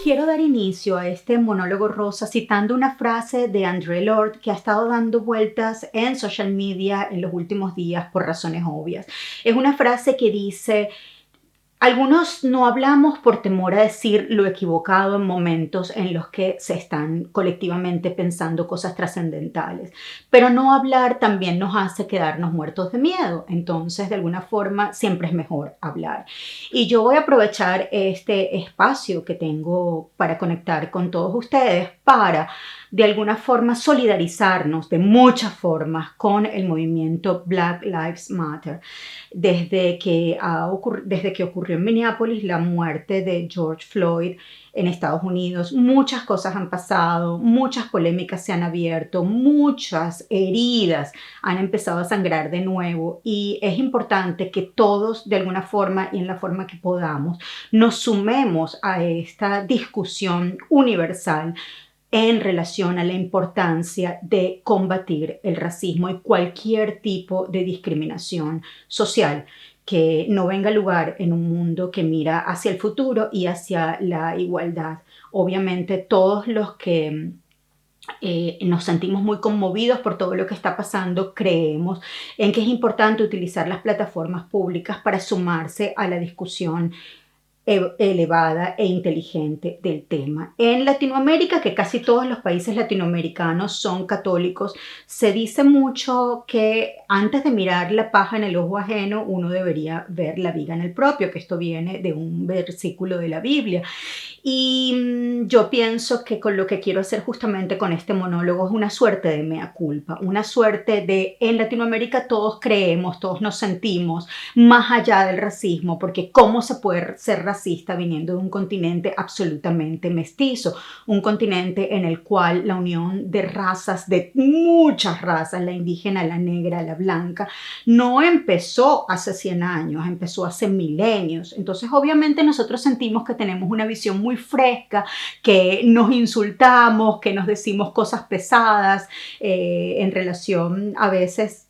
Quiero dar inicio a este monólogo rosa citando una frase de Audre Lorde que ha estado dando vueltas en social media en los últimos días por razones obvias. Es una frase que dice: algunos no hablamos por temor a decir lo equivocado en momentos en los que se están colectivamente pensando cosas trascendentales, pero no hablar también nos hace quedarnos muertos de miedo. Entonces, de alguna forma, siempre es mejor hablar. Y yo voy a aprovechar este espacio que tengo para conectar con todos ustedes para, de alguna forma, solidarizarnos de muchas formas con el movimiento Black Lives Matter. Desde que ocurrió en Minneapolis la muerte de George Floyd en Estados Unidos, muchas cosas han pasado, muchas polémicas se han abierto, muchas heridas han empezado a sangrar de nuevo, y es importante que todos, de alguna forma y en la forma que podamos, nos sumemos a esta discusión universal en relación a la importancia de combatir el racismo y cualquier tipo de discriminación social que no venga a lugar en un mundo que mira hacia el futuro y hacia la igualdad. Obviamente todos los que nos sentimos muy conmovidos por todo lo que está pasando, creemos en que es importante utilizar las plataformas públicas para sumarse a la discusión elevada e inteligente del tema. En Latinoamérica, que casi todos los países latinoamericanos son católicos, se dice mucho que antes de mirar la paja en el ojo ajeno, uno debería ver la viga en el propio, que esto viene de un versículo de la Biblia. Y yo pienso que con lo que quiero hacer justamente con este monólogo es una suerte de mea culpa, una suerte de: en Latinoamérica todos creemos, todos nos sentimos más allá del racismo, porque ¿cómo se puede ser racista viniendo de un continente absolutamente mestizo? Un continente en el cual la unión de razas, de muchas razas, la indígena, la negra, la blanca, no empezó hace 100 años, empezó hace milenios. Entonces, obviamente nosotros sentimos que tenemos una visión muy fresca, que nos insultamos, que nos decimos cosas pesadas en relación a veces,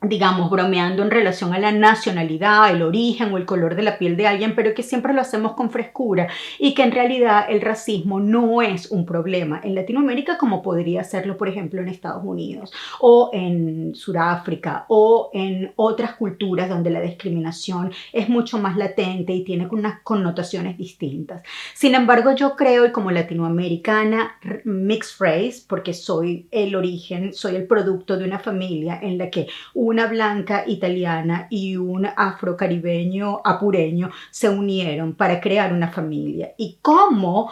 digamos, bromeando en relación a la nacionalidad, el origen o el color de la piel de alguien, pero que siempre lo hacemos con frescura, y que en realidad el racismo no es un problema en Latinoamérica como podría serlo, por ejemplo, en Estados Unidos o en Sudáfrica o en otras culturas donde la discriminación es mucho más latente y tiene unas connotaciones distintas. Sin embargo, yo creo, y como latinoamericana mixed race, porque soy el origen, soy el producto de una familia en la que una blanca italiana y un afrocaribeño apureño se unieron para crear una familia. Y como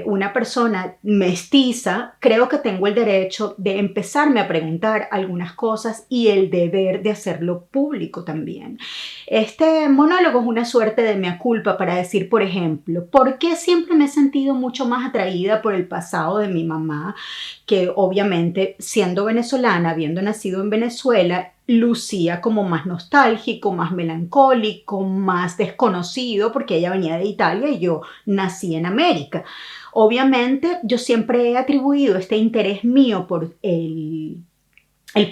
una persona mestiza, creo que tengo el derecho de empezarme a preguntar algunas cosas y el deber de hacerlo público también. Este monólogo es una suerte de mea culpa para decir, por ejemplo, ¿por qué siempre me he sentido mucho más atraída por el pasado de mi mamá, que obviamente, siendo venezolana, habiendo nacido en Venezuela, lucía como más nostálgico, más melancólico, más desconocido, porque ella venía de Italia y yo nací en América? Obviamente, yo siempre he atribuido este interés mío por el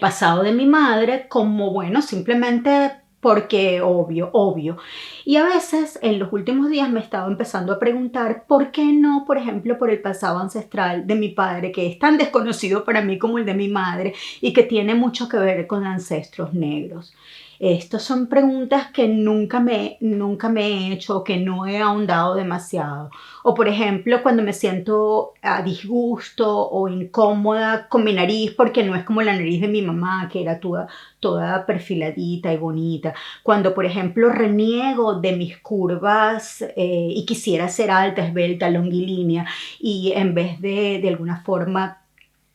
pasado de mi madre como, bueno, simplemente porque obvio. Y a veces en los últimos días me he estado empezando a preguntar por qué no, por ejemplo, por el pasado ancestral de mi padre, que es tan desconocido para mí como el de mi madre y que tiene mucho que ver con ancestros negros. Estas son preguntas que nunca me he hecho, o que no he ahondado demasiado. O por ejemplo, cuando me siento a disgusto o incómoda con mi nariz, porque no es como la nariz de mi mamá, que era toda perfiladita y bonita. Cuando, por ejemplo, reniego de mis curvas y quisiera ser alta, esbelta, longilínea, y en vez de alguna forma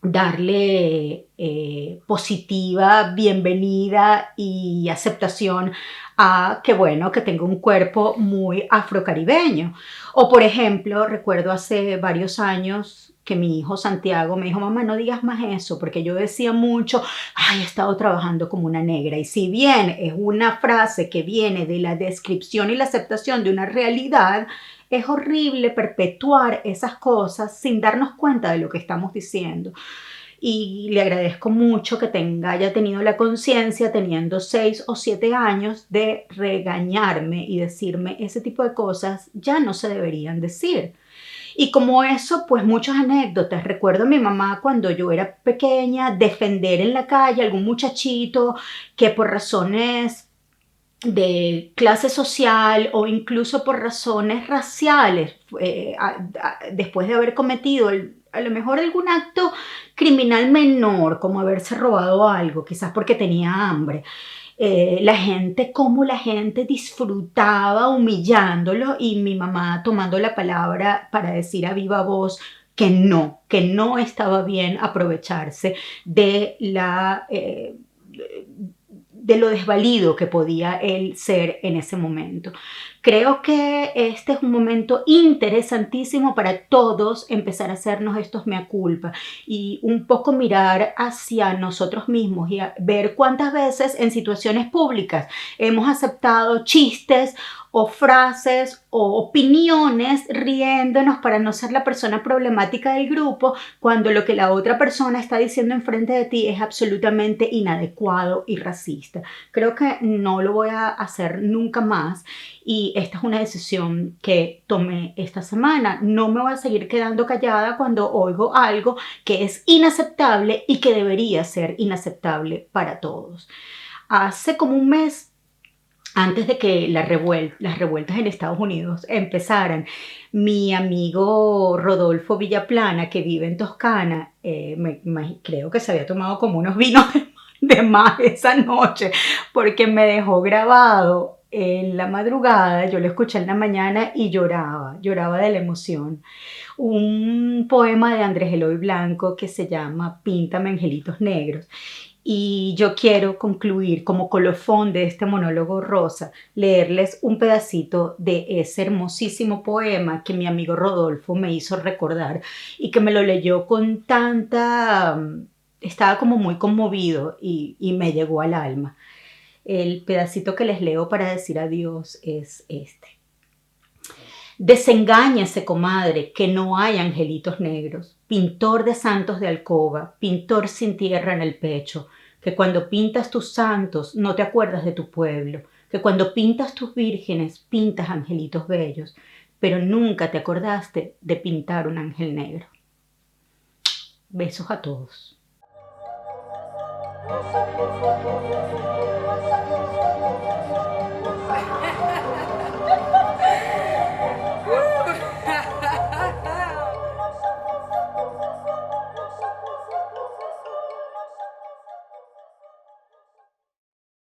darle positiva bienvenida y aceptación a que, bueno, que tengo un cuerpo muy afrocaribeño. O por ejemplo, recuerdo hace varios años que mi hijo Santiago me dijo: mamá, no digas más eso, porque yo decía mucho: ay, he estado trabajando como una negra. Y si bien es una frase que viene de la descripción y la aceptación de una realidad, es horrible perpetuar esas cosas sin darnos cuenta de lo que estamos diciendo. Y le agradezco mucho que haya tenido la conciencia, teniendo 6 o 7 años, de regañarme y decirme: ese tipo de cosas ya no se deberían decir. Y como eso, pues muchas anécdotas. Recuerdo a mi mamá cuando yo era pequeña defender en la calle a algún muchachito que por razones de clase social o incluso por razones raciales, después de haber cometido a lo mejor algún acto criminal menor, como haberse robado algo, quizás porque tenía hambre, cómo la gente disfrutaba humillándolo y mi mamá tomando la palabra para decir a viva voz que no estaba bien aprovecharse de de lo desvalido que podía él ser en ese momento. Creo que este es un momento interesantísimo para todos empezar a hacernos estos mea culpa y un poco mirar hacia nosotros mismos y ver cuántas veces en situaciones públicas hemos aceptado chistes o frases o opiniones riéndonos para no ser la persona problemática del grupo cuando lo que la otra persona está diciendo enfrente de ti es absolutamente inadecuado y racista. Creo que no lo voy a hacer nunca más y esta es una decisión que tomé esta semana. No me voy a seguir quedando callada cuando oigo algo que es inaceptable y que debería ser inaceptable para todos. Hace como un mes, antes de que las revueltas en Estados Unidos empezaran, mi amigo Rodolfo Villaplana, que vive en Toscana, creo que se había tomado como unos vinos de más esa noche, porque me dejó grabado en la madrugada, yo lo escuché en la mañana y lloraba de la emoción. Un poema de Andrés Eloy Blanco que se llama Píntame angelitos negros. Y yo quiero concluir como colofón de este monólogo rosa, leerles un pedacito de ese hermosísimo poema que mi amigo Rodolfo me hizo recordar y que me lo leyó con tanta... Estaba como muy conmovido y me llegó al alma. El pedacito que les leo para decir adiós es este. Desengáñese, comadre, que no hay angelitos negros, pintor de santos de alcoba, pintor sin tierra en el pecho, que cuando pintas tus santos no te acuerdas de tu pueblo, que cuando pintas tus vírgenes pintas angelitos bellos, pero nunca te acordaste de pintar un ángel negro. Besos a todos.